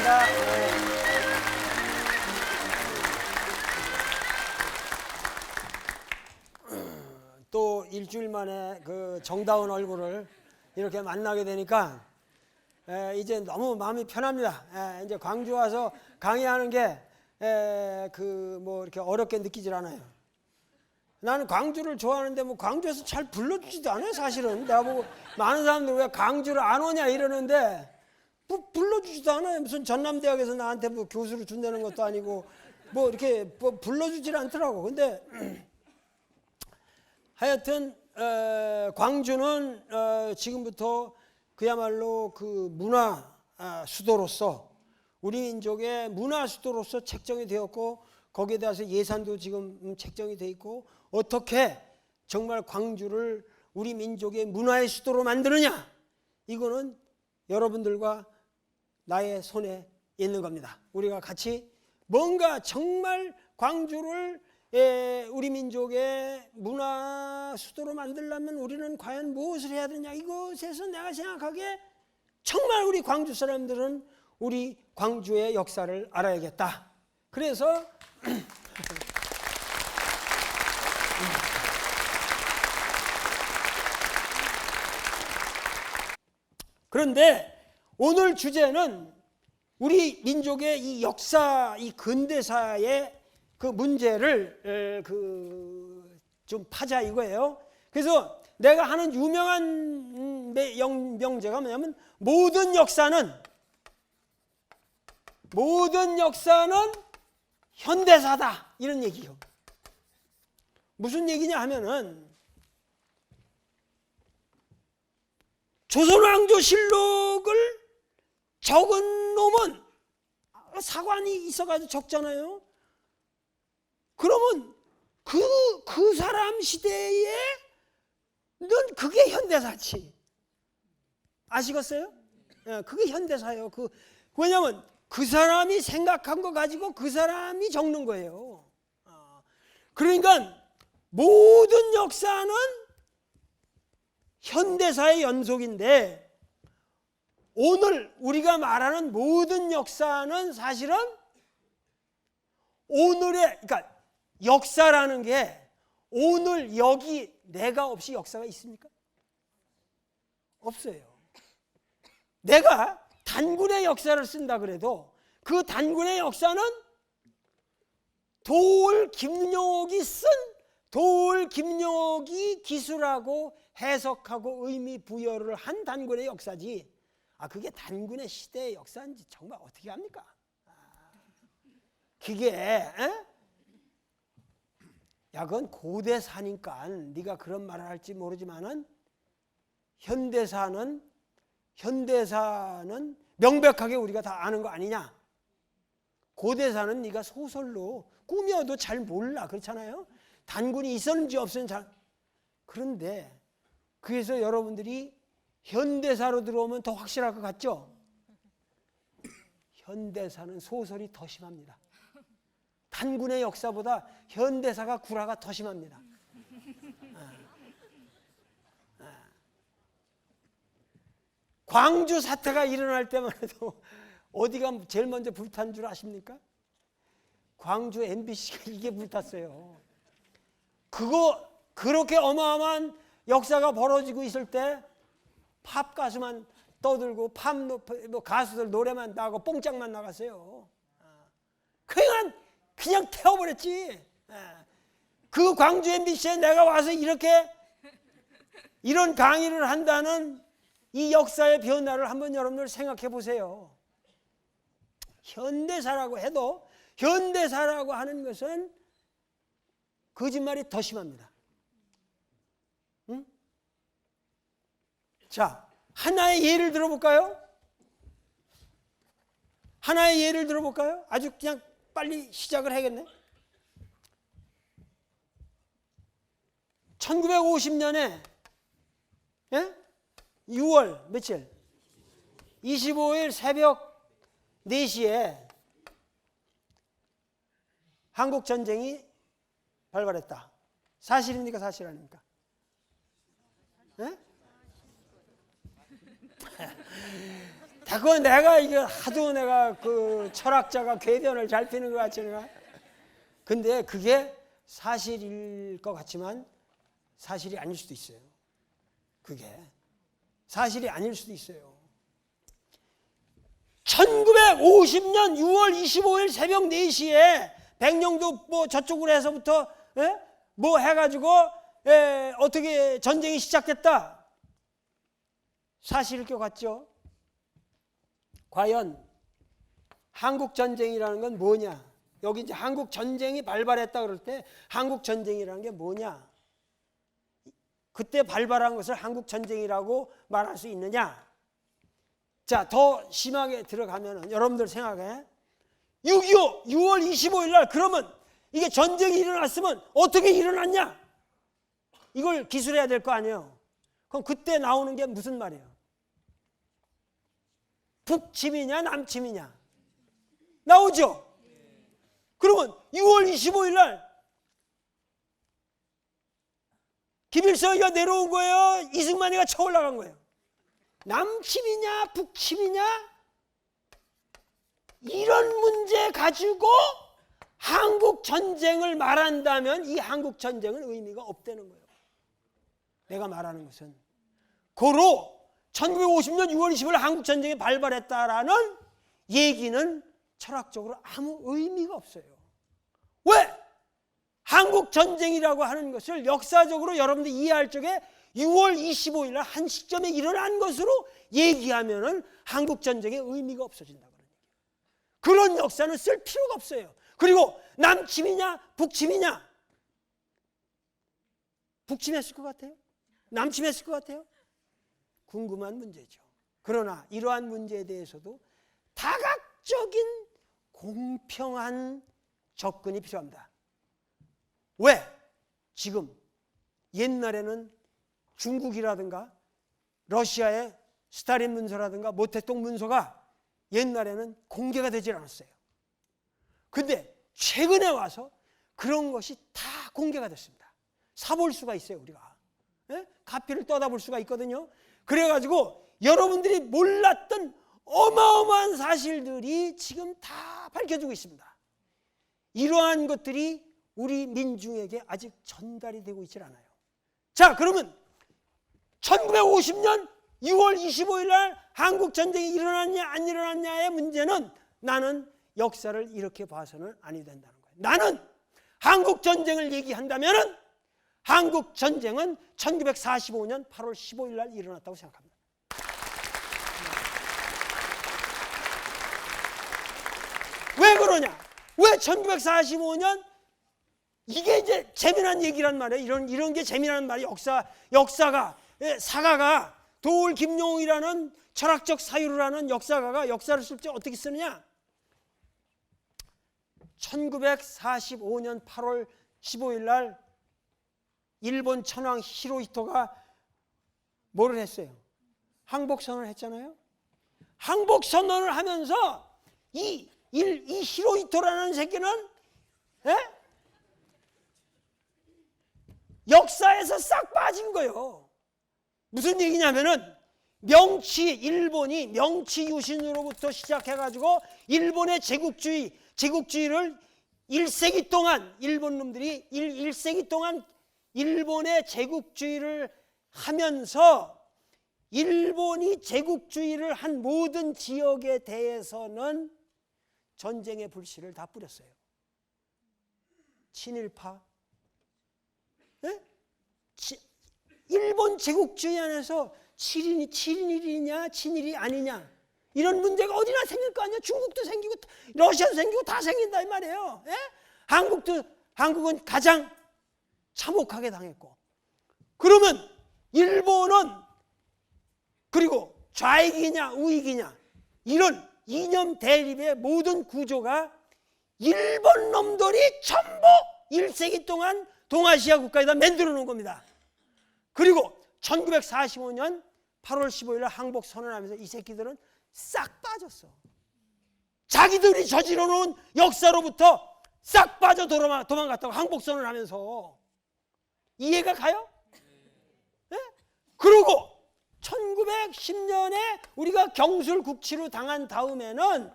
감사합니다. 또 일주일 만에 그 정다운 얼굴을 이렇게 만나게 되니까 이제 너무 마음이 편합니다. 이제 광주 와서 강의하는 게 그 뭐 이렇게 어렵게 느끼질 않아요. 나는 광주를 좋아하는데 뭐 광주에서 잘 불러주지도 않아요. 사실은 내가 보고 많은 사람들 왜 광주를 안 오냐 이러는데 뭐 불러주지도 않아요. 무슨 전남대학에서 나한테 뭐 교수를 준다는 것도 아니고 뭐 이렇게 뭐 불러주질 않더라고. 근데 하여튼 광주는 지금부터 그야말로 그 문화 수도로서 우리 민족의 문화 수도로서 책정이 되었고 거기에 대해서 예산도 지금 책정이 돼 있고 어떻게 정말 광주를 우리 민족의 문화의 수도로 만드느냐 이거는 여러분들과 나의 손에 있는 겁니다. 우리가 같이 뭔가 정말 광주를 우리 민족의 문화 수도로 만들려면 우리는 과연 무엇을 해야 되냐 이것에서 내가 생각하기에 정말 우리 광주 사람들은 우리 광주의 역사를 알아야겠다. 그래서 그런데 오늘 주제는 우리 민족의 이 역사, 이 근대사의 그 문제를 좀 파자 이거예요. 그래서 내가 하는 유명한 명제가 뭐냐면 모든 역사는 현대사다 이런 얘기요. 무슨 얘기냐 하면은 조선왕조실록을 적은 놈은 사관이 있어가지고 적잖아요. 그러면 그 사람 시대에는 그게 현대사지. 아시겠어요? 그게 현대사예요. 왜냐면 그 사람이 생각한 거 가지고 그 사람이 적는 거예요. 그러니까 모든 역사는 현대사의 연속인데 오늘 우리가 말하는 모든 역사는 사실은 오늘의 그러니까 역사라는 게 오늘 여기 내가 없이 역사가 있습니까? 없어요. 내가 단군의 역사를 쓴다 그래도 그 단군의 역사는 도올 김용옥이 쓴 도올 김용옥이 기술하고 해석하고 의미 부여를 한 단군의 역사지. 그게 단군의 시대의 역사인지 정말 어떻게 합니까? 그게 그건 고대사니까 네가 그런 말을 할지 모르지만은 현대사는 명백하게 우리가 다 아는 거 아니냐? 고대사는 네가 소설로 꾸며도 잘 몰라. 그렇잖아요? 단군이 있었는지 없었는지 그런데 그래서 여러분들이 현대사로 들어오면 더 확실할 것 같죠? 현대사는 소설이 더 심합니다. 단군의 역사보다 현대사가 구라가 더 심합니다. 광주 사태가 일어날 때만 해도 어디가 제일 먼저 불탄 줄 아십니까? 광주 MBC가 이게 불탔어요. 그렇게 어마어마한 역사가 벌어지고 있을 때 팝 가수만 떠들고 팝 가수들 노래만 나가고 뽕짝만 나갔어요. 그냥 태워버렸지. 그 광주 MBC에 내가 와서 이런 강의를 한다는 이 역사의 변화를 한번 여러분들 생각해 보세요. 현대사라고 해도 현대사라고 하는 것은 거짓말이 더 심합니다. 응? 자, 하나의 예를 들어볼까요? 아주 그냥 빨리 시작을 해야겠네. 1950년에 6월 며칠? 25일 새벽 4시에 한국전쟁이 발발했다. 사실입니까? 사실 아닙니까? 그거 내가 이거 하도 내가 그 철학자가 궤변을 잘 피는 것 같지 내가. 근데 그게 사실일 것 같지만 사실이 아닐 수도 있어요. 그게 사실이 아닐 수도 있어요. 1950년 6월 25일 새벽 4시에 백령도 뭐 저쪽으로 해서부터 뭐 해가지고 어떻게 전쟁이 시작됐다. 사실일 것 같죠? 과연 한국 전쟁이라는 건 뭐냐? 여기 이제 한국 전쟁이 발발했다 그럴 때 한국 전쟁이라는 게 뭐냐? 그때 발발한 것을 한국 전쟁이라고 말할 수 있느냐? 자, 더 심하게 들어가면은 여러분들 생각해. 6.25 6월 25일 날 그러면 이게 전쟁이 일어났으면 어떻게 일어났냐? 이걸 기술해야 될 거 아니에요. 그럼 그때 나오는 게 무슨 말이에요? 북침이냐 남침이냐? 나오죠? 그러면 6월 25일 날 김일성이가 내려온 거예요? 이승만이가 쳐 올라간 거예요? 남침이냐 북침이냐? 이런 문제 가지고 한국 전쟁을 말한다면 이 한국 전쟁은 의미가 없다는 거예요. 내가 말하는 것은 고로 1950년 6월 20일 한국 전쟁이 발발했다라는 얘기는 철학적으로 아무 의미가 없어요. 왜? 한국 전쟁이라고 하는 것을 역사적으로 여러분들이 이해할 적에 6월 25일 날 한 시점에 일어난 것으로 얘기하면은 한국 전쟁의 의미가 없어진다. 그런 역사는 쓸 필요가 없어요. 그리고 남침이냐 북침이냐? 북침했을 것 같아요? 남침했을 것 같아요? 궁금한 문제죠. 그러나 이러한 문제에 대해서도 다각적인 공평한 접근이 필요합니다. 왜? 지금 옛날에는 중국이라든가 러시아의 스탈린 문서라든가 모택동 문서가 옛날에는 공개가 되질 않았어요. 근데 최근에 와서 그런 것이 다 공개가 됐습니다. 사볼 수가 있어요, 우리가. 카피를 떠다볼 수가 있거든요. 그래가지고 여러분들이 몰랐던 어마어마한 사실들이 지금 다 밝혀지고 있습니다. 이러한 것들이 우리 민중에게 아직 전달이 되고 있질 않아요. 자, 그러면 1950년 6월 25일 날 한국 전쟁이 일어났냐 안 일어났냐의 문제는 나는 역사를 이렇게 봐서는 아니 된다는 거예요. 나는 한국 전쟁을 얘기한다면은 한국 전쟁은 1945년 8월 15일 날 일어났다고 생각합니다. 왜 그러냐? 왜 1945년? 이게 이제 재미난 얘기란 말이에요. 이런 게 재미난 말이에요. 역사가 사가가 도울 김용이라는 철학적 사유를 하는 역사가가 역사를 쓸 때 어떻게 쓰느냐? 1945년 8월 15일 날 일본 천황 히로히토가 뭐를 했어요? 항복선언을 했잖아요. 항복선언을 하면서 이 히로히토라는 새끼는 역사에서 싹 빠진 거예요. 무슨 얘기냐면은 일본이 명치 유신으로부터 시작해가지고 일본의 제국주의를 1세기 동안 일본 놈들이 1세기 동안 일본의 제국주의를 하면서 일본이 제국주의를 한 모든 지역에 대해서는 전쟁의 불씨를 다 뿌렸어요. 친일파, 일본 제국주의 안에서 친일이냐 친일이 아니냐 이런 문제가 어디나 생길 거 아니야. 중국도 생기고 러시아도 생기고 다 생긴다 이 말이에요. 한국은 가장 참혹하게 당했고, 그러면 일본은 그리고 좌익이냐 우익이냐 이런 이념 대립의 모든 구조가 일본 놈들이 전부 1세기 동안 동아시아 국가에다 만들어 놓은 겁니다. 그리고 1945년 8월 15일 날 항복 선언하면서 이 새끼들은 싹 빠졌어. 자기들이 저질러 놓은 역사로부터 싹 빠져 도망갔다고 항복 선언하면서. 이해가 가요? 네? 그리고 1910년에 우리가 경술국치로 당한 다음에는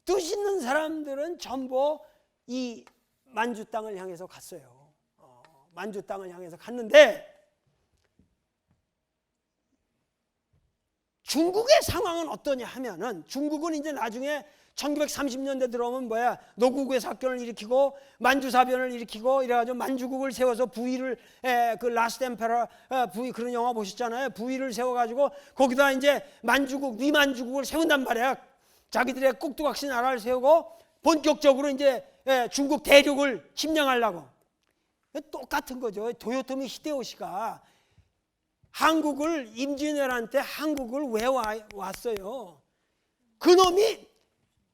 뜻 있는 사람들은 전부 이 만주 땅을 향해서 갔어요. 만주 땅을 향해서 갔는데 중국의 상황은 어떠냐 하면은 중국은 이제 나중에 1930년대 들어오면 노국의 사건을 일으키고 만주사변을 일으키고 이래가지고 만주국을 세워서 부위를 그 라스트 엠페러 부위 그런 영화 보셨잖아요. 부위를 세워가지고 거기다 이제 만주국 위만주국을 세운단 말이야. 자기들의 꼭두각시 나라를 세우고 본격적으로 이제 중국 대륙을 침략하려고. 똑같은 거죠. 도요토미 히데요시가 한국을 임진왜란 때 한국을 왜 왔어요? 그놈이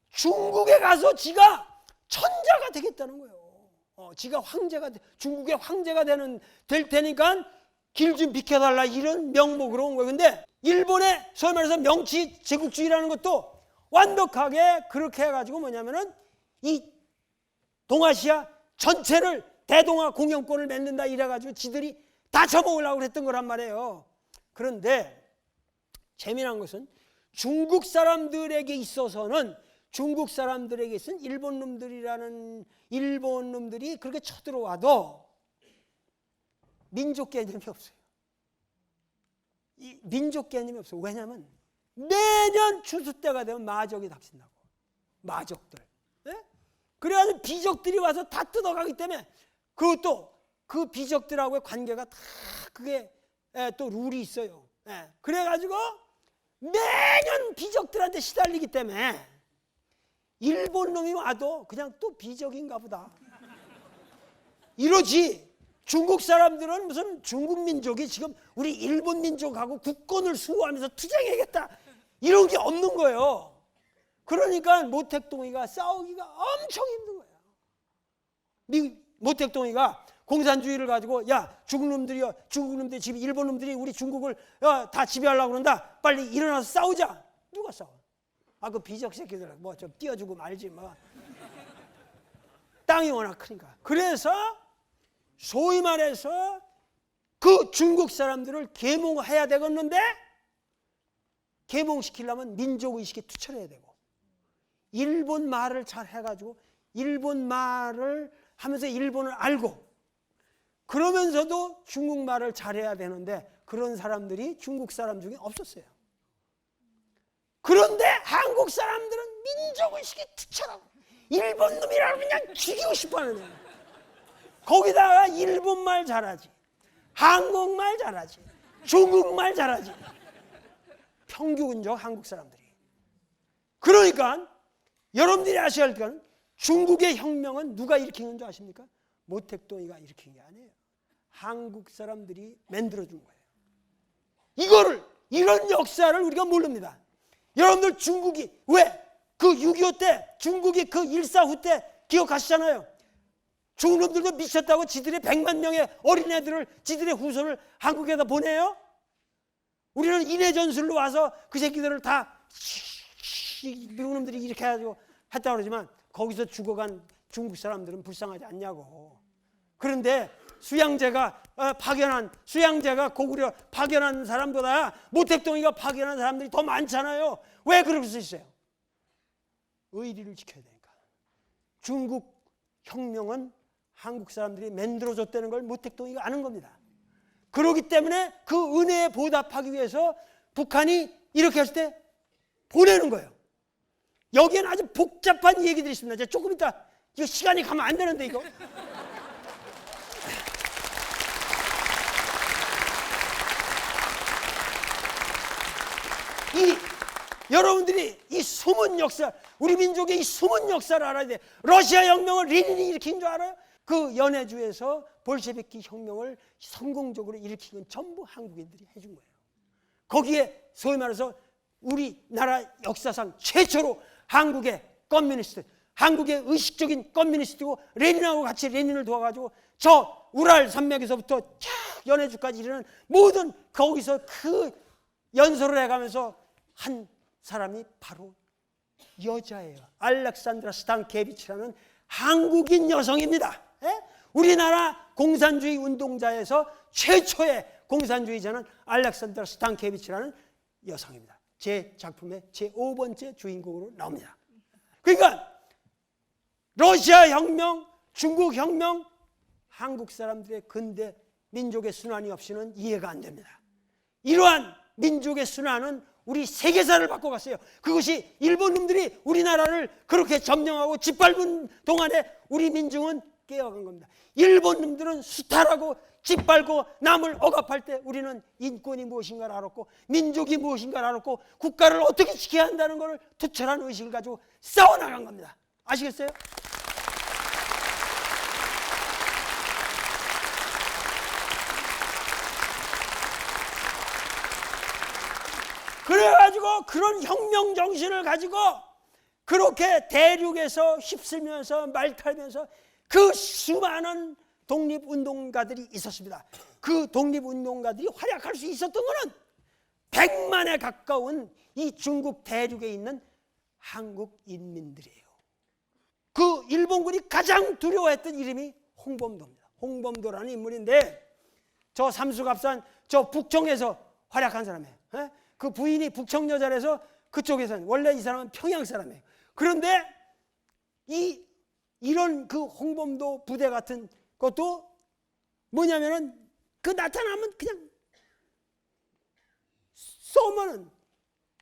중국에 가서 지가 천자가 되겠다는 거예요. 지가 황제가 중국의 황제가 될 테니까 길 좀 비켜달라 이런 명목으로 온 거예요. 근데 일본의 소위 말해서 명치 제국주의라는 것도 완벽하게 그렇게 해가지고 뭐냐면은 이 동아시아 전체를 대동아 공영권을 맺는다 이래가지고 지들이 다 쳐먹으려고 했던 거란 말이에요. 그런데 재미난 것은 중국 사람들에게 있어서는 일본 놈들이 그렇게 쳐들어와도 민족 개념이 없어요. 이 민족 개념이 없어요. 왜냐하면 매년 추수 때가 되면 마적이 닥친다고. 마적들. 네? 그래가지고 비적들이 와서 다 뜯어가기 때문에 그것도 그 비적들하고의 관계가 다 그게 또 룰이 있어요. 그래가지고 매년 비적들한테 시달리기 때문에 일본 놈이 와도 그냥 또 비적인가 보다. 이러지. 중국 사람들은 무슨 중국 민족이 지금 우리 일본 민족하고 국권을 수호하면서 투쟁해야겠다 이런 게 없는 거예요. 그러니까 모택동이가 싸우기가 엄청 힘든 거예요. 모택동이가 공산주의를 가지고 야 중국 놈들이 지금 일본 놈들이 우리 중국을 다 지배하려고 그런다. 빨리 일어나서 싸우자. 누가 싸워? 그 비적 새끼들 뭐 좀 띄워주고 말지 뭐. 땅이 워낙 크니까. 그래서 소위 말해서 그 중국 사람들을 계몽해야 되겠는데 계몽시키려면 민족의식에 투철해야 되고 일본 말을 잘 해가지고 일본 말을 하면서 일본을 알고 그러면서도 중국말을 잘해야 되는데 그런 사람들이 중국 사람 중에 없었어요. 그런데 한국 사람들은 민족의식에 투철하고 일본 놈이라고 그냥 죽이고 싶어하는 거예요. 거기다가 일본말 잘하지, 한국말 잘하지, 중국말 잘하지. 평균적 한국 사람들이. 그러니까 여러분들이 아셔야 할 건 중국의 혁명은 누가 일으킨 줄 아십니까? 모택동이가 일으킨 게 아니에요. 한국 사람들이 만들어준 거예요. 이런 역사를 우리가 모릅니다. 여러분들 중국이 왜 그 6.25 때 중국이 그 일사후 때 기억하시잖아요. 중국 놈들도 미쳤다고 지들의 100만 명의 어린애들을 지들의 후손을 한국에다 보내요. 우리는 인해전술로 와서 그 새끼들을 다 미국 놈들이 이렇게 해가지고 했다고 그러지만 거기서 죽어간 중국 사람들은 불쌍하지 않냐고. 그런데 수양제가 고구려 파견한 사람보다 모택동이가 파견한 사람들이 더 많잖아요. 왜 그럴 수 있어요? 의리를 지켜야 되니까. 중국 혁명은 한국 사람들이 만들어줬다는 걸 모택동이가 아는 겁니다. 그렇기 때문에 그 은혜에 보답하기 위해서 북한이 이렇게 했을 때 보내는 거예요. 여기에는 아주 복잡한 얘기들이 있습니다. 이제 조금 이따 이거 시간이 가면 안 되는데 이거. 여러분들이 이 숨은 역사, 우리 민족의 이 숨은 역사를 알아야 돼. 러시아 혁명을 레닌이 일으킨 줄 알아요? 그 연해주에서 볼셰비키 혁명을 성공적으로 일으킨 건 전부 한국인들이 해준 거예요. 거기에 소위 말해서 우리나라 역사상 최초로 한국의 커뮤니스트, 한국의 의식적인 커뮤니스트고 레닌하고 같이 레닌을 도와가지고 저 우랄 산맥에서부터 쫙 연해주까지 이르는 모든 거기서 그 연설을 해가면서 한 사람이 바로 여자예요. 알렉산드라 스탄케비치라는 한국인 여성입니다. 우리나라 공산주의 운동자에서 최초의 공산주의자는 알렉산드라 스탄케비치라는 여성입니다. 제 작품의 제5번째 주인공으로 나옵니다. 그러니까 러시아 혁명, 중국 혁명, 한국 사람들의 근대 민족의 순환이 없이는 이해가 안 됩니다. 이러한 민족의 순환은 우리 세계사를 바꿔갔어요. 그것이 일본 놈들이 우리나라를 그렇게 점령하고 짓밟은 동안에 우리 민중은 깨어간 겁니다. 일본 놈들은 수탈하고 짓밟고 남을 억압할 때 우리는 인권이 무엇인가를 알았고 민족이 무엇인가를 알았고 국가를 어떻게 지켜야 한다는 것을 투철한 의식을 가지고 싸워나간 겁니다. 아시겠어요? 그래가지고 그런 혁명 정신을 가지고 그렇게 대륙에서 휩쓸면서 말 탈면서 그 수많은 독립운동가들이 있었습니다. 그 독립운동가들이 활약할 수 있었던 것은 100만에 가까운 이 중국 대륙에 있는 한국 인민들이에요. 그 일본군이 가장 두려워했던 이름이 홍범도입니다. 홍범도라는 인물인데 저 삼수갑산 저 북청에서 활약한 사람이에요. 그 부인이 북청 여자라서 그쪽에서는 원래 이 사람은 평양 사람이에요. 그런데 이런 그 홍범도 부대 같은 것도 뭐냐면은 그 나타나면 그냥 쏘면은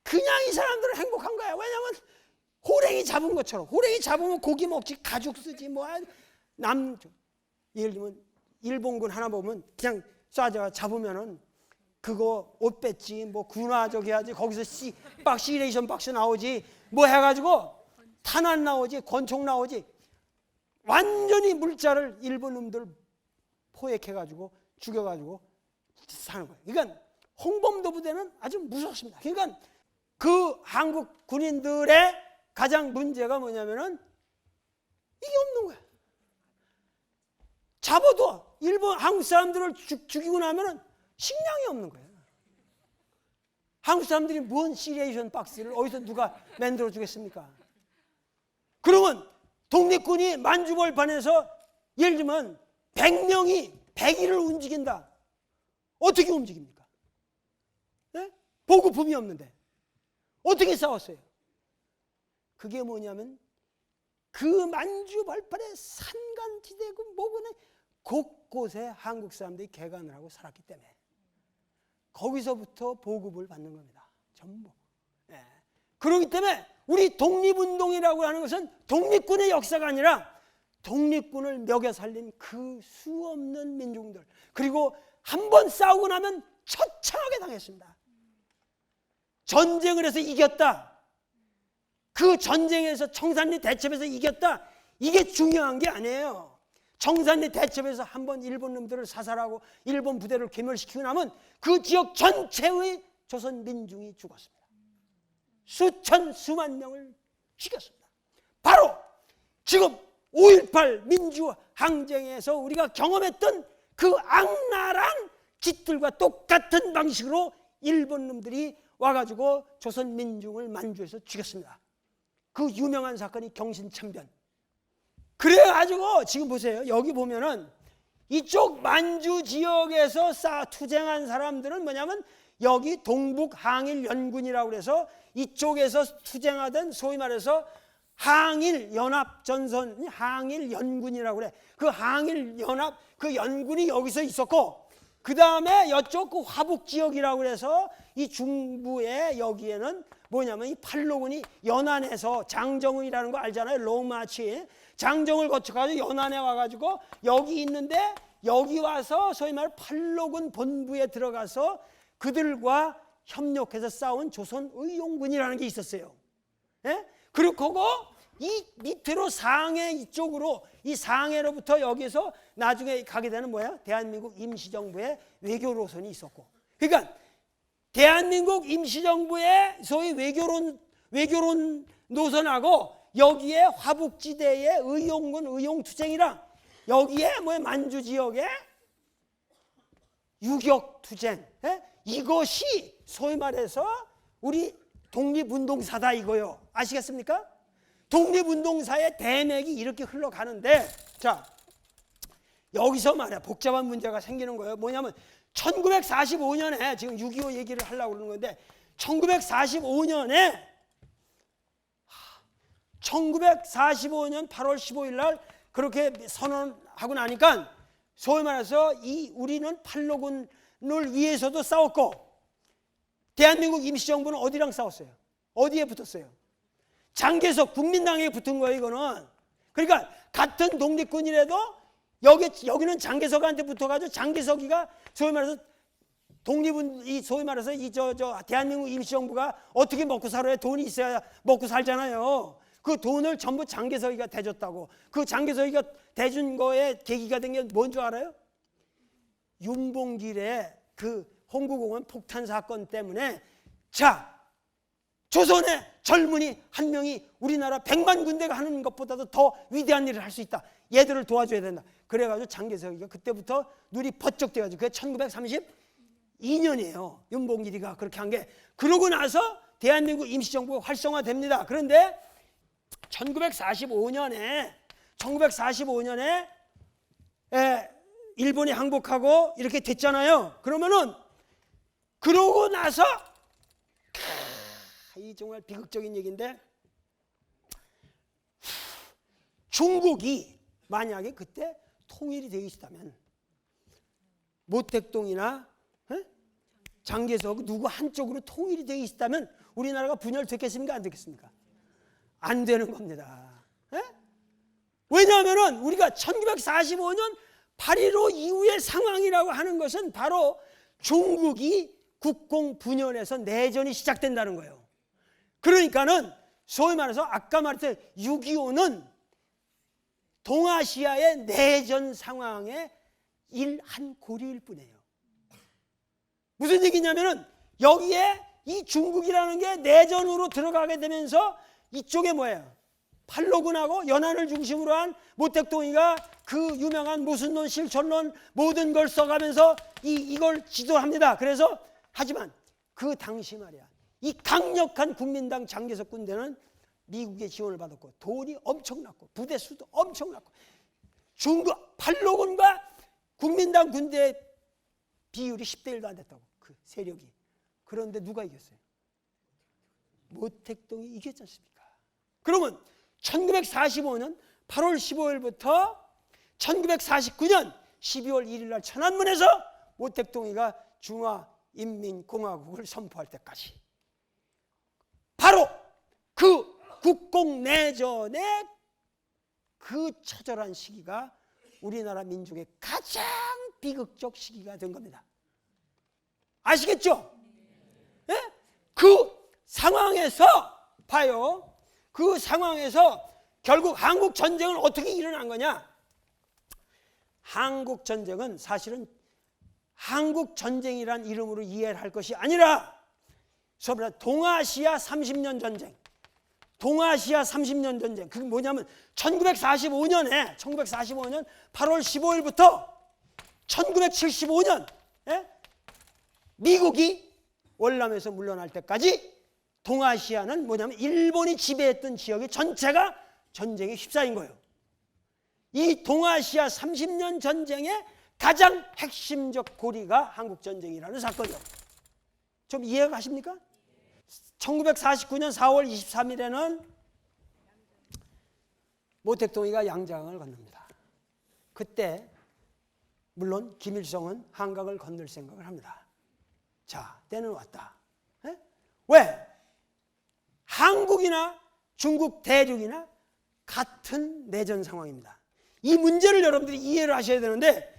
그냥 이 사람들은 행복한 거야. 왜냐면 호랭이 잡은 것처럼 호랭이 잡으면 고기 먹지 가죽 쓰지 뭐 예를 들면 일본군 하나 보면 그냥 쏴져 잡으면은 그거 옷 뺐지 뭐 군화적 해야지 거기서 시레이션 박스 나오지 뭐 해가지고 탄환 나오지 권총 나오지 완전히 물자를 일본 놈들 포획해가지고 죽여가지고 사는 거예요. 그러니까 홍범도 부대는 아주 무섭습니다. 그러니까 그 한국 군인들의 가장 문제가 뭐냐면은 이게 없는 거야. 잡아도 일본 한국 사람들을 죽이고 나면은 식량이 없는 거예요. 한국 사람들이 뭔 시리에이션 박스를 어디서 누가 만들어 주겠습니까? 그러면 독립군이 만주벌판에서 예를 들면 100명이 100일을 움직인다. 어떻게 움직입니까? 네? 보급품이 없는데 어떻게 싸웠어요? 그게 뭐냐면 그 만주벌판의 산간지대고 뭐고는 곳곳에 한국 사람들이 개간을 하고 살았기 때문에 거기서부터 보급을 받는 겁니다. 전부. 예. 그렇기 때문에 우리 독립운동이라고 하는 것은 독립군의 역사가 아니라 독립군을 먹여 살린 그 수없는 민중들 그리고 한 번 싸우고 나면 처참하게 당했습니다. 전쟁을 해서 이겼다. 그 전쟁에서 청산리 대첩에서 이겼다. 이게 중요한 게 아니에요. 청산리 대첩에서 한번 일본 놈들을 사살하고 일본 부대를 괴멸시키고 나면 그 지역 전체의 조선 민중이 죽었습니다. 수천 수만 명을 죽였습니다. 바로 지금 5.18 민주항쟁에서 우리가 경험했던 그 악랄한 짓들과 똑같은 방식으로 일본 놈들이 와가지고 조선 민중을 만주에서 죽였습니다. 그 유명한 사건이 경신참변. 그래가지고 지금 보세요. 여기 보면은 이쪽 만주 지역에서 투쟁한 사람들은 뭐냐면 여기 동북항일연군이라고 그래서 이쪽에서 투쟁하던 소위 말해서 항일연합전선 항일연군이라고 그래. 그 항일연합 그 연군이 여기서 있었고 그 다음에 이쪽 그 화북지역이라고 그래서 이 중부에 여기에는 뭐냐면 이 팔로군이 연안에서 장정이라는 거 알잖아요. 롱마치 장정을 거쳐가지고 연안에 와가지고 여기 있는데 여기 와서 소위 말 팔로군 본부에 들어가서 그들과 협력해서 싸운 조선의용군이라는 게 있었어요. 예? 그리고 그거 이 밑으로 상해 이쪽으로 이 상해로부터 여기서 나중에 가게 되는 뭐야? 대한민국 임시정부의 외교 노선이 있었고 그러니까 대한민국 임시정부의 소위 외교론 노선하고 여기에 화북지대의 의용군 의용투쟁이랑 여기에 뭐 만주 지역의 유격투쟁 이것이 소위 말해서 우리 독립운동사다 이거요. 아시겠습니까? 독립운동사의 대맥이 이렇게 흘러가는데 자 여기서 말이야 복잡한 문제가 생기는 거예요. 뭐냐면 1945년에 지금 6.25 얘기를 하려고 그러는 건데 1945년에 8월 15일 날 그렇게 선언하고 나니까 소위 말해서 우리는 팔로군을 위해서도 싸웠고, 대한민국 임시정부는 어디랑 싸웠어요? 어디에 붙었어요? 장개석 국민당에 붙은 거예요, 이거는. 그러니까 같은 독립군이라도 여기는 장개석한테 붙어가지고 장개석이가 소위 말해서 독립은 소위 말해서 대한민국 임시정부가 어떻게 먹고 살아야 돈이 있어야 먹고 살잖아요. 그 돈을 전부 장개석이가 대줬다고. 그 장개석이가 대준 거에 계기가 된 게 뭔 줄 알아요? 윤봉길의 그 홍구공원 폭탄 사건 때문에 조선의 젊은이 한 명이 우리나라 100만 군대가 하는 것보다도 더 위대한 일을 할 수 있다. 얘들을 도와줘야 된다. 그래가지고 장개석이가 그때부터 눈이 번쩍 돼가지고 그게 1932년이에요. 윤봉길이가 그렇게 한 게. 그러고 나서 대한민국 임시정부가 활성화됩니다. 그런데 1945년에 일본이 항복하고 이렇게 됐잖아요. 그러면은 그러고 나서 이 정말 비극적인 얘기인데, 중국이 만약에 그때 통일이 되어 있다면 모택동이나 장개석 누구 한쪽으로 통일이 되어 있다면 우리나라가 분열됐겠습니까? 안 됐겠습니까? 안 되는 겁니다. 왜냐하면 우리가 1945년 8.15 이후의 상황이라고 하는 것은 바로 중국이 국공 분열해서 내전이 시작된다는 거예요. 그러니까는 소위 말해서 아까 말했던 6.25는 동아시아의 내전 상황의 한 고리일 뿐이에요. 무슨 얘기냐면은 여기에 이 중국이라는 게 내전으로 들어가게 되면서 이쪽에 뭐예요? 팔로군하고 연안을 중심으로 한 모택동이가 그 유명한 모순론, 실천론 모든 걸 써가면서 이걸 지도합니다. 그래서 하지만 그 당시 말이야, 이 강력한 국민당 장개석 군대는 미국의 지원을 받았고 돈이 엄청났고 부대 수도 엄청났고 중국 팔로군과 국민당 군대 비율이 10대 1도 안 됐다고, 그 세력이. 그런데 누가 이겼어요? 모택동이 이겼지 않습니까? 그러면 1945년 8월 15일부터 1949년 12월 1일 날 천안문에서 모택동이가 중화인민공화국을 선포할 때까지 바로 그 국공내전의 그 처절한 시기가 우리나라 민족의 가장 비극적 시기가 된 겁니다. 아시겠죠? 예? 그 상황에서 봐요. 그 상황에서 결국 한국 전쟁은 어떻게 일어난 거냐? 한국 전쟁은 사실은 한국 전쟁이란 이름으로 이해를 할 것이 아니라 동아시아 30년 전쟁. 동아시아 30년 전쟁. 그게 뭐냐면 1945년 8월 15일부터 1975년 미국이 월남에서 물러날 때까지 동아시아는 뭐냐면 일본이 지배했던 지역의 전체가 전쟁에 휩싸인 거예요. 이 동아시아 30년 전쟁의 가장 핵심적 고리가 한국전쟁이라는 사건이에요. 좀 이해가 가십니까? 1949년 4월 23일에는 모택동이가 양장을 건넙니다. 그때 물론 김일성은 한강을 건널 생각을 합니다. 자, 때는 왔다. 왜? 한국이나 중국 대륙이나 같은 내전 상황입니다. 이 문제를 여러분들이 이해를 하셔야 되는데,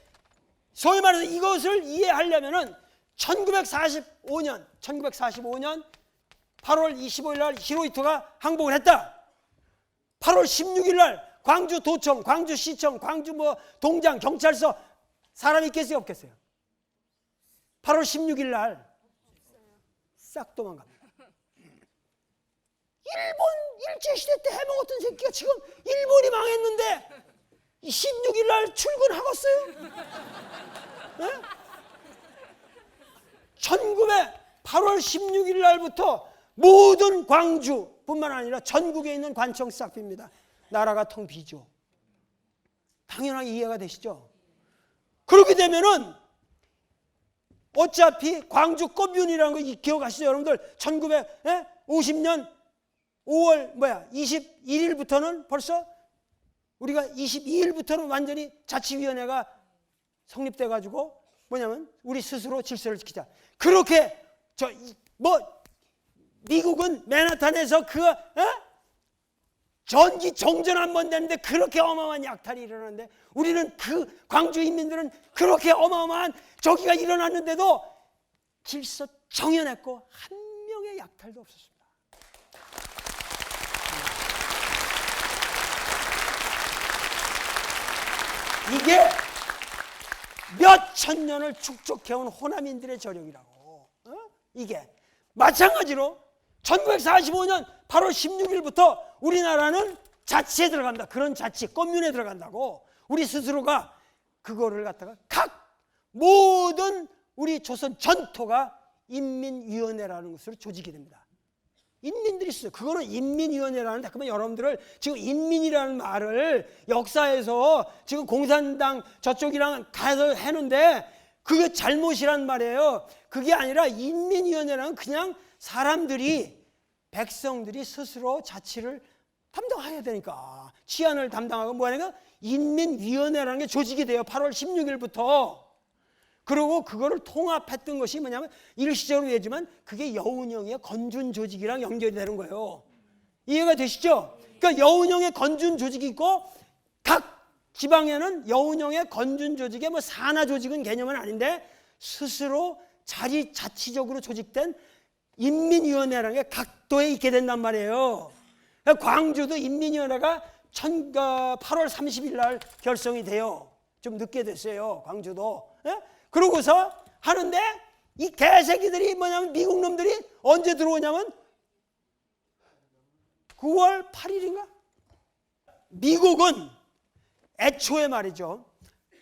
소위 말해서 이것을 이해하려면은 1945년 8월 25일 날 히로히토가 항복을 했다. 8월 16일 날 광주도청, 광주시청, 광주 동장, 경찰서 사람이 있겠어요, 없겠어요? 8월 16일 날 싹 도망갑니다. 일본 일제시대 때 해먹었던 새끼가 지금 일본이 망했는데 16일 날 출근하겠어요? 네? 8월 16일 날부터 모든 광주뿐만 아니라 전국에 있는 관청 싹 빕니다. 나라가 텅 비죠. 당연하게 이해가 되시죠? 그렇게 되면은 어차피 광주 꽃윤이라는 거 기억하시죠 여러분들? 1950년 5월 21일부터는 벌써 우리가 22일부터는 완전히 자치위원회가 성립돼 가지고 뭐냐면 우리 스스로 질서를 지키자. 그렇게 미국은 맨하탄에서 전기 정전 한 번 되는데 그렇게 어마어마한 약탈이 일어나는데 우리는 광주 인민들은 그렇게 어마어마한 저기가 일어났는데도 질서 정연했고 한 명의 약탈도 없었습니다. 이게 몇천 년을 축적해온 호남인들의 저력이라고. 이게 마찬가지로 1945년 8월 16일부터 우리나라는 자치에 들어간다. 그런 자치, 껌윤에 들어간다고. 우리 스스로가 그거를 갖다가 각 모든 우리 조선 전토가 인민위원회라는 것으로 조직이 됩니다. 인민들이 있어요. 그거는 인민위원회라는데 그러면 여러분들을 지금 인민이라는 말을 역사에서 지금 공산당 저쪽이랑 가서 하는데 그게 잘못이란 말이에요. 그게 아니라 인민위원회라는 그냥 사람들이 백성들이 스스로 자치를 담당해야 되니까 치안을 담당하고 뭐하니까 인민위원회라는 게 조직이 돼요. 8월 16일부터. 그리고 그거를 통합했던 것이 뭐냐면 일시적으로 얘기지만 그게 여운형의 건준 조직이랑 연결이 되는 거예요. 이해가 되시죠? 그러니까 여운형의 건준 조직이 있고 각 지방에는 여운형의 건준 조직에 뭐 산하 조직은 개념은 아닌데 스스로 자치적으로 조직된 인민위원회라는 게 각도에 있게 된단 말이에요. 광주도 인민위원회가 8월 30일 날 결성이 돼요. 좀 늦게 됐어요. 광주도. 그러고서 하는데 이 개새끼들이 뭐냐면 미국 놈들이 언제 들어오냐면 9월 8일인가? 미국은 애초에 말이죠.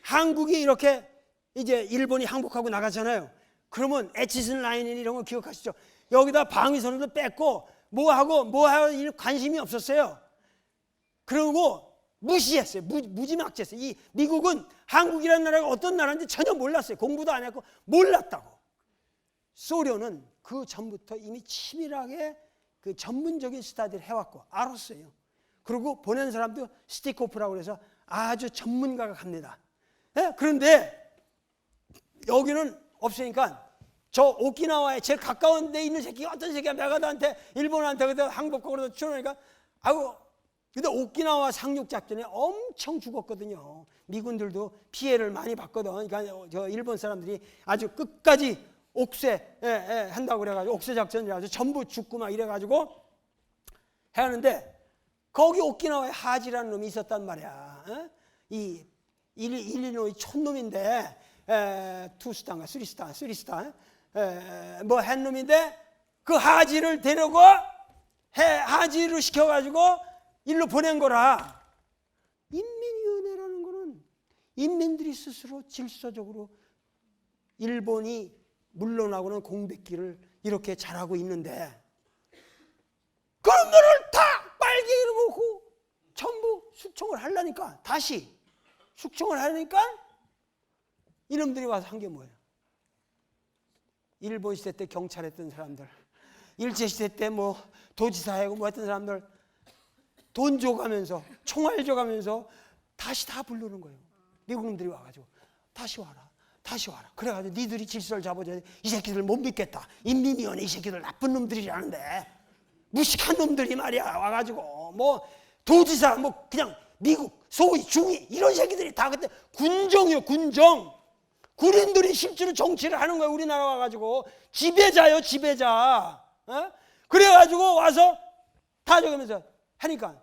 한국이 이렇게 이제 일본이 항복하고 나가잖아요. 그러면 에치슨 라인 이런 거 기억하시죠? 여기다 방위선도 뺐고 뭐하고 관심이 없었어요. 그리고 무시했어요. 무지막지했어요. 이 미국은 한국이라는 나라가 어떤 나라인지 전혀 몰랐어요. 공부도 안 했고 몰랐다고. 소련은 그 전부터 이미 치밀하게 그 전문적인 스타디를 해왔고 알았어요. 그리고 보낸 사람도 스티코프라고 해서 아주 전문가가 갑니다. 그런데 여기는 없으니까 저 오키나와에 제일 가까운 데 있는 새끼가 어떤 새끼가 메가드한테 일본한테 그때 항복하고 그러다 추노니까 근데 오키나와 상륙작전에 엄청 죽었거든요. 미군들도 피해를 많이 봤거든. 그러니까 저 일본 사람들이 아주 끝까지 옥쇄 한다고 그래가지고 옥쇄 작전이라서 전부 죽고 막 이래가지고 해하는데 거기 오키나와에 하지라는 놈이 있었단 말이야. 이 일리노이 촌놈인데 투스탄가 쓰리스탄 뭐 한 놈인데 그 하지를 데려고 하지를 시켜가지고 일로 보낸 거라. 인민위원회라는 거는 인민들이 스스로 질서적으로 일본이 물러나고는 공백기를 이렇게 잘하고 있는데 그런 거를 다 빨갱이로 보고 전부 숙청을 하려니까 다시 숙청을 하려니까 이놈들이 와서 한 게 뭐예요? 일본 시대 때 경찰했던 사람들, 일제시대 때 뭐 도지사하고 뭐 했던 사람들 돈 줘가면서 총알 줘가면서 다시 다 부르는 거예요. 미국 놈들이 와가지고 다시 와라 그래가지고 니들이 질서를 잡아줘야 돼. 이 새끼들 못 믿겠다. 인민위원회 이 새끼들 나쁜 놈들이라는데 무식한 놈들이 말이야 와가지고 뭐 도지사 뭐 그냥 미국 소위 중위 이런 새끼들이 다 그때 군정이요. 군인들이 실제로 정치를 하는 거예요. 우리나라 와가지고 지배자요 지배자. 그래가지고 와서 다 저기면서 하니까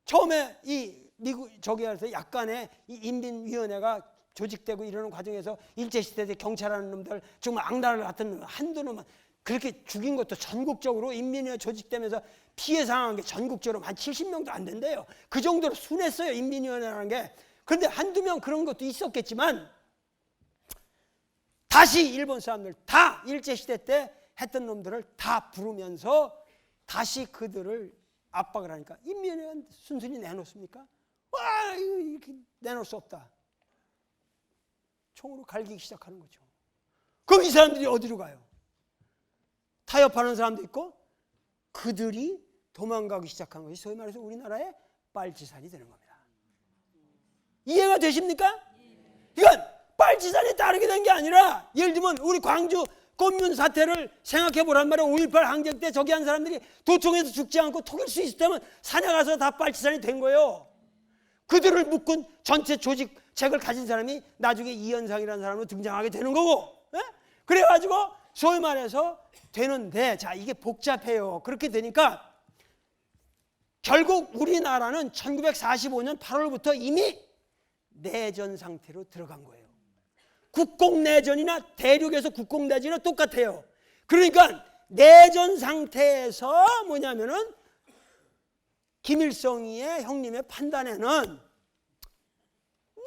처음에 이 미국 저기에서 약간의 이 인민위원회가 조직되고 이러는 과정에서 일제시대 때 경찰하는 놈들 정말 악랄 같은 놈 한두 놈만 그렇게 죽인 것도 전국적으로 인민위원회 조직되면서 피해 상한 게 전국적으로 한 70명도 안 된대요. 그 정도로 순했어요. 인민위원회라는 게. 그런데 한두 명 그런 것도 있었겠지만 다시 일본 사람들 다 일제시대 때 했던 놈들을 다 부르면서 다시 그들을 압박을 하니까 인민위원회가 순순히 내놓습니까? 와 이렇게 내놓을 수 없다. 총으로 갈기기 시작하는 거죠. 그럼 이 사람들이 어디로 가요? 타협하는 사람도 있고 그들이 도망가기 시작한 것이 소위 말해서 우리나라의 빨치산이 되는 겁니다. 이해가 되십니까? 그러니까 빨치산에 따르게 된 게 아니라 예를 들면 우리 광주 꽃문 사태를 생각해 보란 말이에요. 5.18 항쟁 때 저기 한 사람들이 도청에서 죽지 않고 통일 수 있을 때면 산에 가서 다 빨치산이 된 거예요. 그들을 묶은 전체 조직책을 가진 사람이 나중에 이현상이라는 사람으로 등장하게 되는 거고, 예? 그래가지고 소위 말해서 되는데, 자 이게 복잡해요. 그렇게 되니까 결국 우리나라는 1945년 8월부터 이미 내전 상태로 들어간 거예요. 국공내전이나 대륙에서 국공내전이나 똑같아요. 그러니까 내전 상태에서 뭐냐면은 김일성이의 형님의 판단에는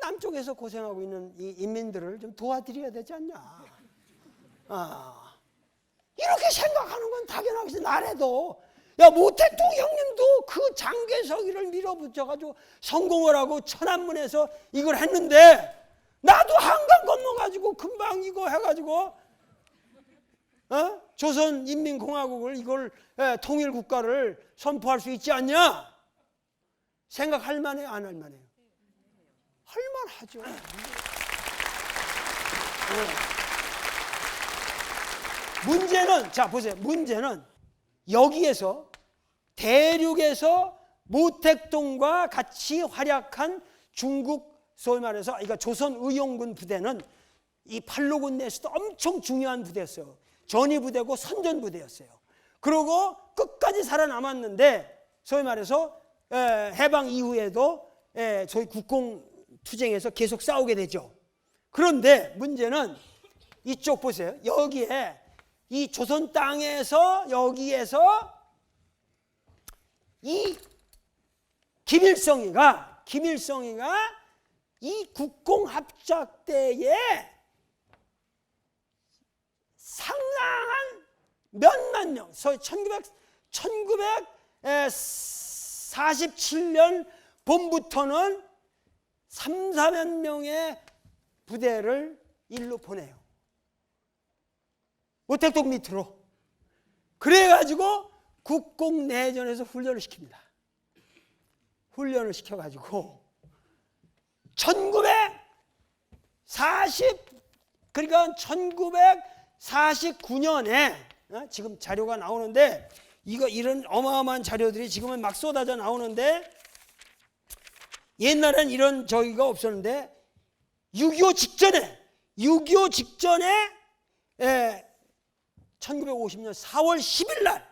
남쪽에서 고생하고 있는 이 인민들을 좀 도와드려야 되지 않냐. 이렇게 생각하는 건 당연하겠지. 나래도 야 모택동 형님도 그 장개석이를 밀어붙여가지고 성공을 하고 천안문에서 이걸 했는데 나도 한강 건너가지고 금방 이거 해가지고 조선인민공화국을 이걸 통일국가를 선포할 수 있지 않냐? 생각할 만해 안 할 만해요? 할 만하죠. 문제는 자 보세요. 문제는 여기에서 대륙에서 모택동과 같이 활약한 중국 소위 말해서 그러니까 조선의용군 부대는 이 팔로군 내에서도 엄청 중요한 부대였어요. 전위부대고 선전부대였어요. 그리고 끝까지 살아남았는데 소위 말해서 해방 이후에도 저희 국공투쟁에서 계속 싸우게 되죠. 그런데 문제는 이쪽 보세요. 여기에 이 조선 땅에서 여기에서 이 김일성이가 이 국공합작 때에 상당한 몇만 명, 소위 1947년 봄부터는 3, 4만 명의 부대를 일로 보내요. 모택동 밑으로. 그래가지고 국공내전에서 훈련을 시킵니다. 훈련을 시켜가지고 1949년에 지금 자료가 나오는데 이런 어마어마한 자료들이 지금은 막 쏟아져 나오는데 옛날엔 이런 저기가 없었는데 6.25 직전에 1950년 4월 10일 날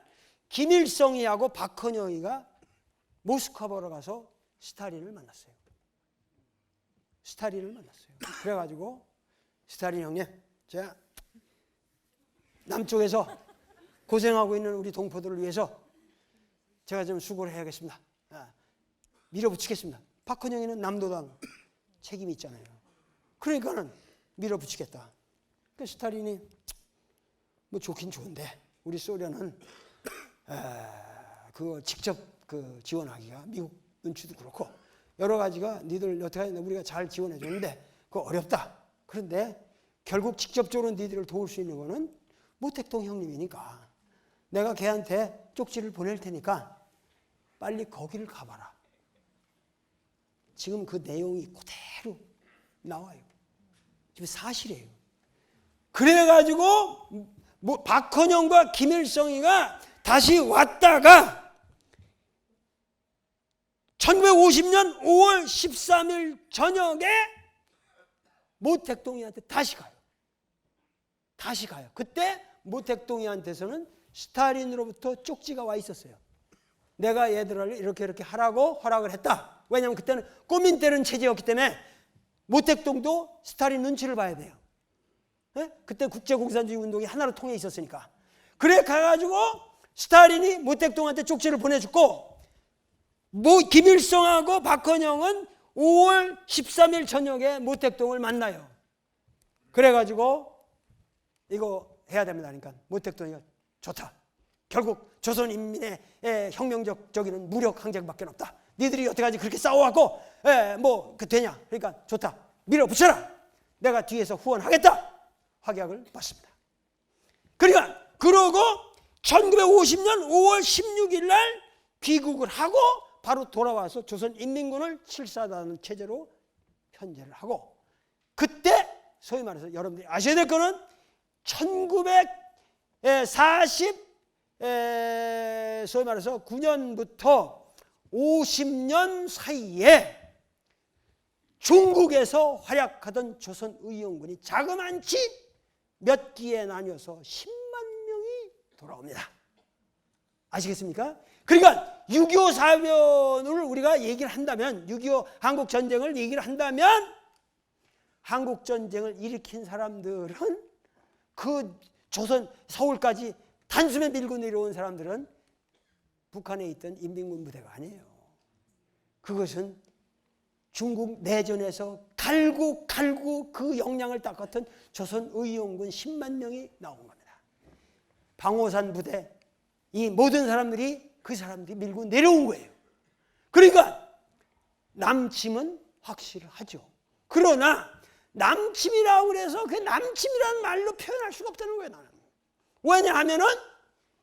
김일성이하고 박헌영이가 모스크바로 가서 스탈린을 만났어요. 그래가지고 스탈린 형님, 제가 남쪽에서 고생하고 있는 우리 동포들을 위해서 제가 좀 수고를 해야겠습니다. 밀어붙이겠습니다. 박헌영이는 남도당 책임이 있잖아요. 그러니까는 밀어붙이겠다. 그 스탈린이 뭐 좋긴 좋은데 우리 소련은 그거 직접 그 지원하기가 미국 눈치도 그렇고 여러 가지가 니들 여태까지 우리가 잘 지원해 줬는데 그거 어렵다. 그런데 결국 직접적으로 니들을 도울 수 있는 거는 모택동 형님이니까 내가 걔한테 쪽지를 보낼 테니까 빨리 거기를 가봐라. 지금 그 내용이 그대로 나와요. 지금 사실이에요. 그래가지고 박헌영과 김일성이가 다시 왔다가 1950년 5월 13일 저녁에 모택동이한테 다시 가요. 그때 모택동이한테서는 스탈린으로부터 쪽지가 와 있었어요. 내가 얘들을 이렇게 하라고 허락을 했다. 왜냐하면 그때는 꼬민 때는 체제였기 때문에 모택동도 스탈린 눈치를 봐야 돼요. 그때 국제공산주의 운동이 하나로 통해 있었으니까. 그래 가가지고 스탈린이 모택동한테 쪽지를 보내줬고 김일성하고 박헌영은 5월 13일 저녁에 모택동을 만나요. 그래가지고 이거 해야 됩니다. 그러니까 모택동이가 좋다. 결국 조선인민의 혁명적 저기는 무력 항쟁밖에 없다. 니들이 여태까지 그렇게 싸워갖고 뭐 되냐. 그러니까 좋다. 밀어붙여라. 내가 뒤에서 후원하겠다. 확약을 받습니다. 그러니까 그러고 1950년 5월 16일 날 귀국을 하고 바로 돌아와서 조선인민군을 칠사단은 체제로 편제를 하고, 그때 소위 말해서 여러분들이 아셔야 될 거는 1940 소위 말해서 9년부터 50년 사이에 중국에서 활약하던 조선의용군이 자그만치 몇 기에 나뉘어서 10만 명이 돌아옵니다. 아시겠습니까? 그러니까 6.25 사변을 우리가 얘기를 한다면, 6.25 한국전쟁을 얘기를 한다면, 한국전쟁을 일으킨 사람들은 그 조선 서울까지 단숨에 밀고 내려온 사람들은 북한에 있던 인민군 부대가 아니에요. 그것은 중국 내전에서 갈고 그 역량을 닦았던 조선의용군 10만 명이 나온 겁니다. 방호산 부대, 이 모든 사람들이 그 사람들이 밀고 내려온 거예요. 그러니까 남침은 확실하죠. 그러나 남침이라고 그래서 그 남침이라는 말로 표현할 수가 없다는 거예요, 나는. 왜냐하면은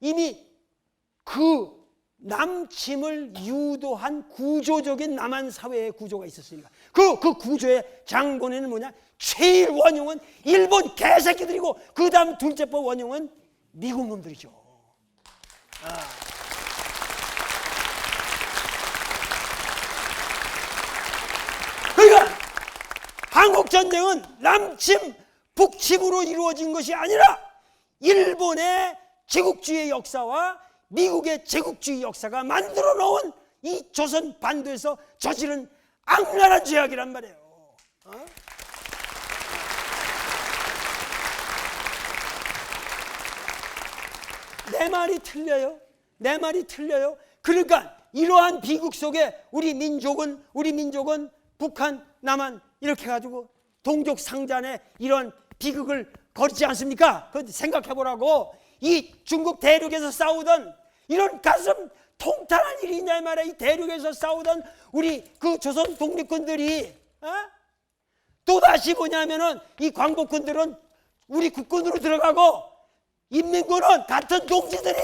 이미 그 남침을 유도한 구조적인 남한 사회의 구조가 있었으니까. 그 구조의 장본에는 뭐냐? 제일 원흉은 일본 개새끼들이고, 그 다음 둘째 번 원흉은 미국 놈들이죠. 그러니까 한국전쟁은 남침, 북침으로 이루어진 것이 아니라 일본의 제국주의 역사와 미국의 제국주의 역사가 만들어 놓은 이 조선 반도에서 저지른 악랄한 죄악이란 말이에요. 내 말이 틀려요? 내 말이 틀려요? 그러니까 이러한 비극 속에 우리 민족은 북한, 남한 이렇게 가지고 동족 상잔의 이런 비극을 거리지 않습니까? 그런데 생각해 보라고. 이 중국 대륙에서 싸우던 이런 가슴 통탄한 일이 있냐 말이야. 이 대륙에서 싸우던 우리 그 조선 독립군들이 또다시 뭐냐면은 이 광복군들은 우리 국군으로 들어가고, 인민군은 같은 동지들이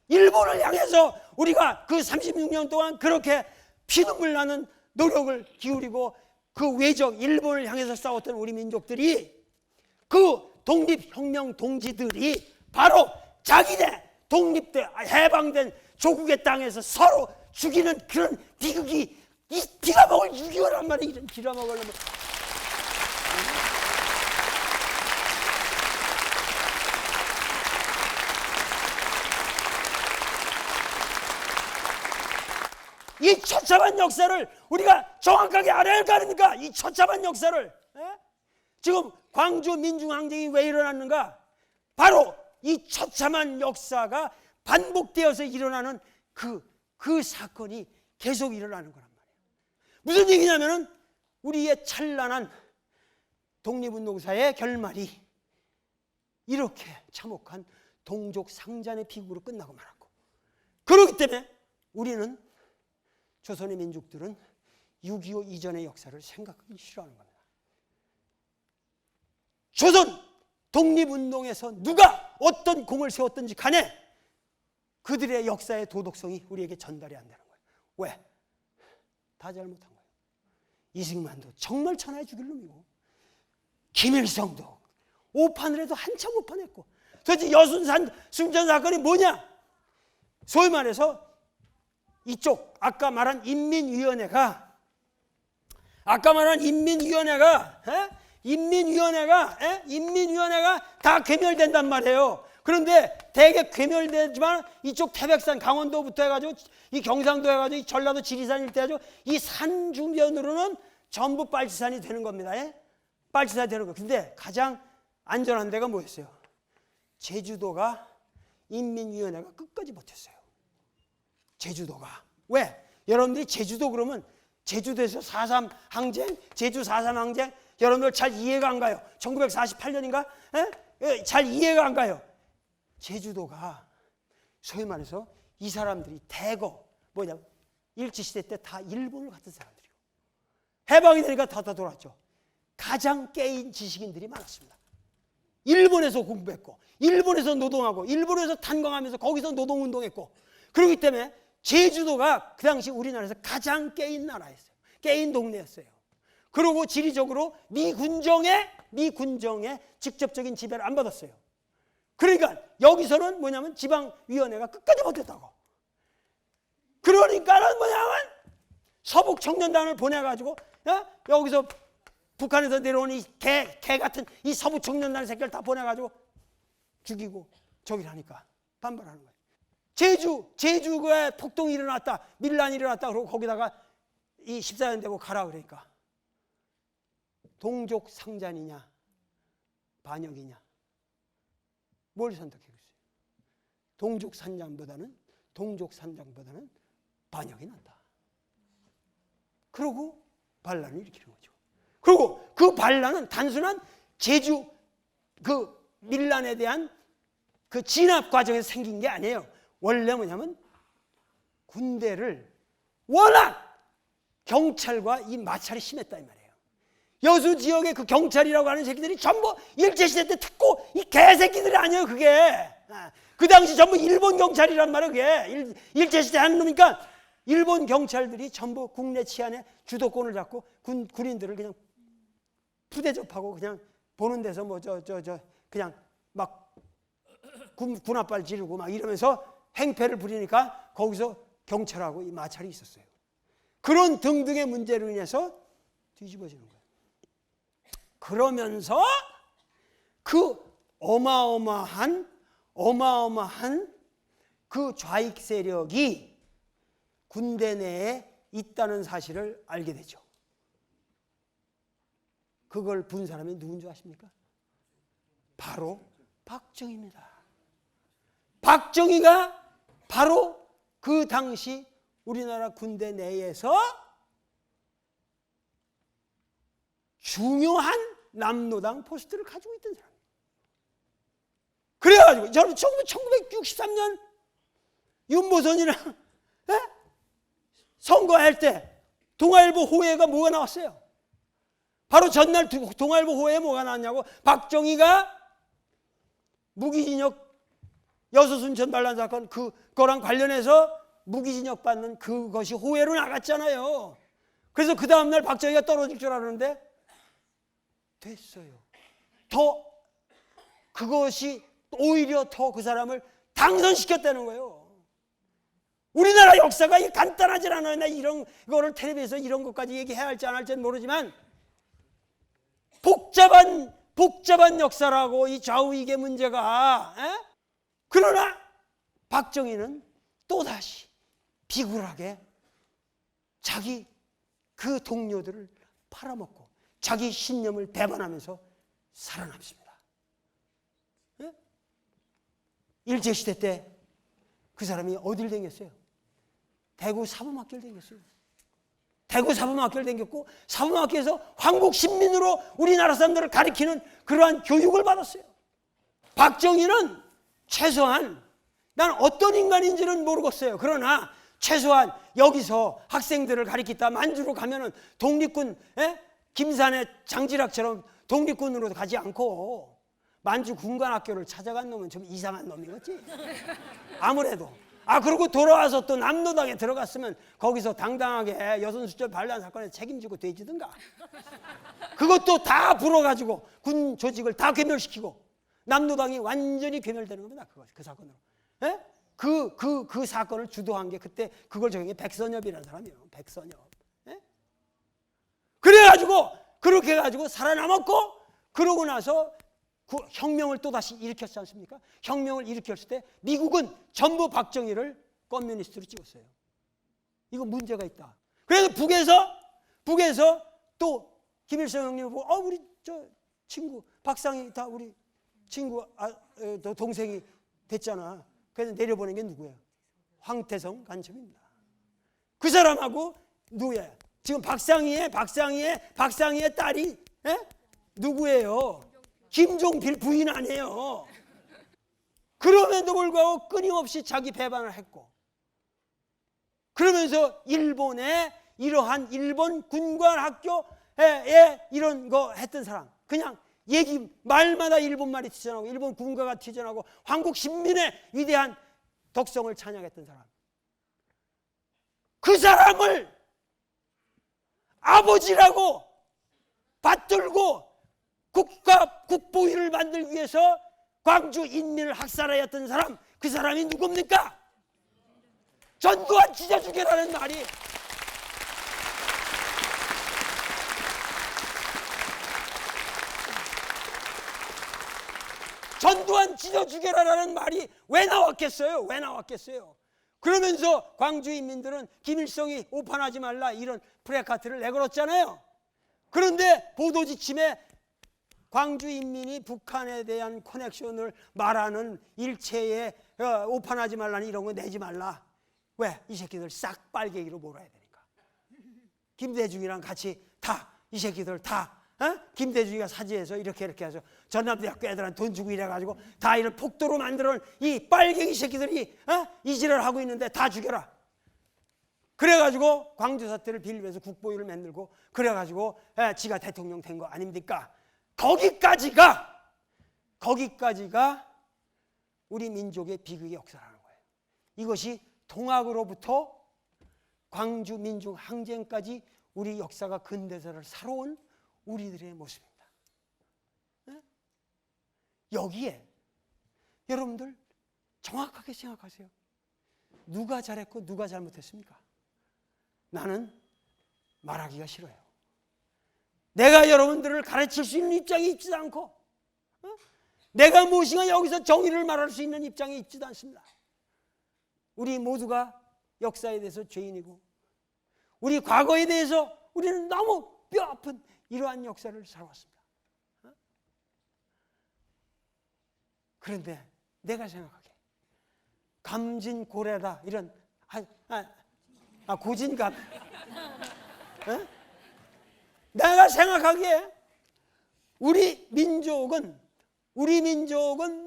일본을 향해서 우리가 그 36년 동안 그렇게 피눈물 나는 노력을 기울이고 그 외적 일본을 향해서 싸웠던 우리 민족들이, 그 독립혁명 동지들이 바로 자기네 독립돼 해방된 조국의 땅에서 서로 죽이는 그런 비극이, 이 비가 먹을 6.25란 말이야. 이런 비가 먹으려면. 이 처참한 역사를 우리가 정확하게 알아야 할 거 아닙니까? 이 처참한 역사를. 지금 광주 민중항쟁이 왜 일어났는가? 바로 이 처참한 역사가 반복되어서 일어나는 그 사건이 계속 일어나는 거란 말이에요. 무슨 얘기냐면은 우리의 찬란한 독립운동사의 결말이 이렇게 참혹한 동족 상잔의 비극으로 끝나고 말았고, 그렇기 때문에 우리는, 조선의 민족들은 6.25 이전의 역사를 생각하기 싫어하는 겁니다. 조선 독립운동에서 누가 어떤 공을 세웠든지 간에 그들의 역사의 도덕성이 우리에게 전달이 안 되는 거예요. 왜? 다 잘못한 거예요. 이승만도 정말 천하의 죽일 놈이고, 김일성도 오판을 해도 한참 오판했고, 도대체 여순산 승천 사건이 뭐냐? 소위 말해서 이쪽 아까 말한 인민위원회가 다 괴멸된단 말이에요. 그런데 대개 괴멸되지만 이쪽 태백산 강원도부터 해가지고 이 경상도 해가지고 이 전라도 지리산 일대 해가지고 이 산 주변으로는 전부 빨치산이 되는 겁니다. 빨치산이 되는 거. 근데 가장 안전한 데가 뭐였어요? 제주도가 인민위원회가 끝까지 버텼어요. 제주도가. 왜? 여러분들이 제주도 그러면 제주도에서 4.3 항쟁, 제주 4.3 항쟁 여러분들 잘 이해가 안 가요. 1948년인가? 잘 이해가 안 가요. 제주도가 소위 말해서 이 사람들이 대거 뭐냐, 일제시대 때 다 일본을 갔던 사람들이고, 해방이 되니까 다 돌아왔죠. 가장 깨인 지식인들이 많았습니다. 일본에서 공부했고 일본에서 노동하고 일본에서 탄광하면서 거기서 노동운동했고 그렇기 때문에 제주도가 그 당시 우리나라에서 가장 깨인 나라였어요. 깨인 동네였어요. 그리고 지리적으로 미군정의 직접적인 지배를 안 받았어요. 그러니까 여기서는 뭐냐면 지방위원회가 끝까지 버텼다고. 그러니까는 뭐냐면 서북 청년단을 보내가지고 여기서 북한에서 내려온 이 개 같은 이 서북 청년단 새끼를 다 보내가지고 죽이고 저기를 하니까 반발하는 거예요. 제주에 폭동이 일어났다, 밀란이 일어났다, 그러고 거기다가 이 14년 되고 가라 그러니까 동족 상잔이냐 반역이냐 뭘 선택했어요? 동족 상잔보다는 반역이 낫다. 그러고 반란을 일으키는 거죠. 그리고 그 반란은 단순한 제주 그 밀란에 대한 그 진압 과정에서 생긴 게 아니에요. 원래 뭐냐면 군대를 워낙 경찰과 이 마찰이 심했다 이 말이에요. 여수 지역의 그 경찰이라고 하는 새끼들이 전부 일제시대 때 특고 이 개새끼들이 아니에요. 그게 그 당시 전부 일본 경찰이란 말이에요. 그게 일제시대 하는 놈이니까 일본 경찰들이 전부 국내 치안에 주도권을 잡고 군인들을 그냥 푸대접하고 그냥 보는 데서 뭐 그냥 막 군합발 지르고 막 이러면서 행패를 부리니까 거기서 경찰하고 이 마찰이 있었어요. 그런 등등의 문제로 인해서 뒤집어지는 거예요. 그러면서 그 어마어마한 그 좌익 세력이 군대 내에 있다는 사실을 알게 되죠. 그걸 본 사람이 누군 줄 아십니까? 바로 박정희입니다. 박정희가 바로 그 당시 우리나라 군대 내에서 중요한 남노당 포스트를 가지고 있던 사람이에요. 그래가지고 저는 1963년 윤보선이랑 선거할 때 동아일보 호해가 뭐가 나왔어요? 바로 전날 동아일보 호해에 뭐가 나왔냐고, 박정희가 무기징역 여수순천 반란 사건 그거랑 관련해서 무기징역 받는 그것이 호해로 나갔잖아요. 그래서 그 다음날 박정희가 떨어질 줄 알았는데 됐어요. 더 그것이 오히려 더 그 사람을 당선시켰다는 거예요. 우리나라 역사가 간단하지 않아요. 나 이런 거를 텔레비에서 이런 것까지 얘기해야 할지 안 할지는 모르지만 복잡한 역사라고 이 좌우익의 문제가. 그러나 박정희는 또다시 비굴하게 자기 그 동료들을 팔아먹고 자기 신념을 배반하면서 살아남습니다. 일제시대 때 그 사람이 어딜 댕겼어요? 대구 사범학교를 댕겼어요. 대구 사범학교를 댕겼고 사범학교에서 황국 신민으로 우리나라 사람들을 가리키는 그러한 교육을 받았어요. 박정희는 최소한 난 어떤 인간인지는 모르겠어요. 그러나 최소한 여기서 학생들을 가리키다 만주로 가면은 독립군 김산의 장지락처럼 독립군으로 가지 않고 만주 군관학교를 찾아간 놈은 좀 이상한 놈이었지. 아무래도. 그리고 돌아와서 또 남노당에 들어갔으면 거기서 당당하게 여순수절 반란 사건에 책임지고 되지든가. 그것도 다 불어가지고 군 조직을 다 괴멸시키고 남노당이 완전히 괴멸되는 겁니다. 그 사건으로. 그 사건을 주도한 게 그때 그걸 적용해 백선엽이라는 사람이에요. 백선엽. 그래가지고 그렇게 해가지고 살아남았고 그러고 나서 그 혁명을 또다시 일으켰지 않습니까? 혁명을 일으켰을 때 미국은 전부 박정희를 커뮤니스트로 찍었어요. 이거 문제가 있다. 그래서 북에서 또 김일성 형님 보고 우리 저 친구 박상희 다 우리 친구 동생이 됐잖아. 그래서 내려보낸 게 누구예요? 황태성 간첩입니다. 그 사람하고 누구예요? 지금 박상희의 딸이 누구예요? 김종필 부인 아니에요. 그럼에도 불구하고 끊임없이 자기 배반을 했고 그러면서 일본의 이러한 일본 군관학교에 이런 거 했던 사람, 그냥 얘기 말마다 일본말이 튀어나오고 일본 군가가 튀어나오고 한국 신민의 위대한 덕성을 찬양했던 사람, 그 사람을 아버지라고 받들고 국보위를 만들기 위해서 광주 인민을 학살하였던 사람, 그 사람이 누굽니까? 전두환 찢어주게라는 말이, 전두환 찢어주게라는 말이 왜 나왔겠어요? 왜 나왔겠어요? 그러면서 광주 인민들은 김일성이 오판하지 말라 이런 프레카트를 내걸었잖아요. 그런데 보도지침에 광주 인민이 북한에 대한 커넥션을 말하는 일체에 오판하지 말라는 이런 거 내지 말라. 왜? 이 새끼들 싹 빨갱이로 몰아야 되니까. 김대중이랑 같이 다 이 새끼들 다 김대중이가 사지해서 이렇게 해서 전남대학교 애들한테 돈 주고 이래가지고 다 이런 폭도로 만들어놓은 이 빨갱이 새끼들이 이 지랄을 하고 있는데 다 죽여라. 그래가지고 광주 사태를 빌면서 국보위를 만들고 그래가지고 지가 대통령 된 거 아닙니까? 거기까지가 우리 민족의 비극의 역사라는 거예요. 이것이 동학으로부터 광주 민중 항쟁까지 우리 역사가 근대사를 살아온 우리들의 모습입니다. 여기에 여러분들 정확하게 생각하세요. 누가 잘했고 누가 잘못했습니까? 나는 말하기가 싫어요. 내가 여러분들을 가르칠 수 있는 입장이 있지도 않고 내가 무엇인가 여기서 정의를 말할 수 있는 입장이 있지도 않습니다. 우리 모두가 역사에 대해서 죄인이고 우리 과거에 대해서 우리는 너무 뼈아픈 이러한 역사를 살아왔습니다. 그런데 내가 생각하기에 감진고래다 이런 고진감 내가 생각하기에 우리 민족은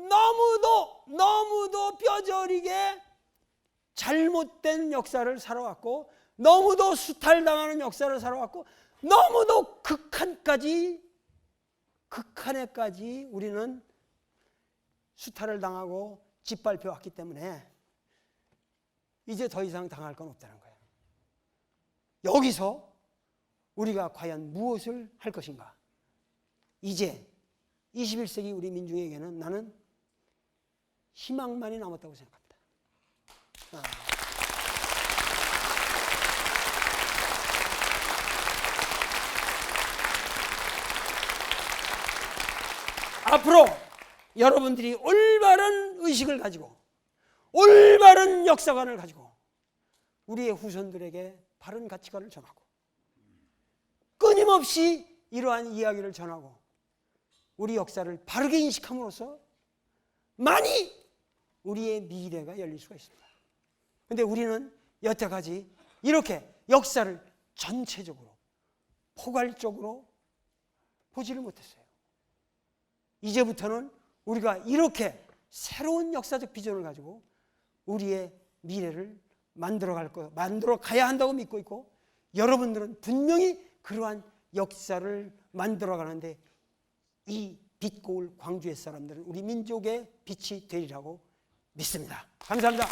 너무도 뼈저리게 잘못된 역사를 살아왔고 너무도 수탈당하는 역사를 살아왔고 너무도 극한에까지 우리는 수탈을 당하고 짓밟혀왔기 때문에 이제 더 이상 당할 건 없다는 거예요. 여기서 우리가 과연 무엇을 할 것인가? 이제 21세기 우리 민중에게는 나는 희망만이 남았다고 생각합니다. 앞으로 여러분들이 올바른 의식을 가지고 올바른 역사관을 가지고 우리의 후손들에게 바른 가치관을 전하고 끊임없이 이러한 이야기를 전하고 우리 역사를 바르게 인식함으로써 많이 우리의 미래가 열릴 수가 있습니다. 그런데 우리는 여태까지 이렇게 역사를 전체적으로 포괄적으로 보지를 못했어요. 이제부터는 우리가 이렇게 새로운 역사적 비전을 가지고 우리의 미래를 만들어 가야 한다고 믿고 있고 여러분들은 분명히 그러한 역사를 만들어 가는데 이 빛고 올 광주의 사람들은 우리 민족의 빛이 되리라고 믿습니다. 감사합니다.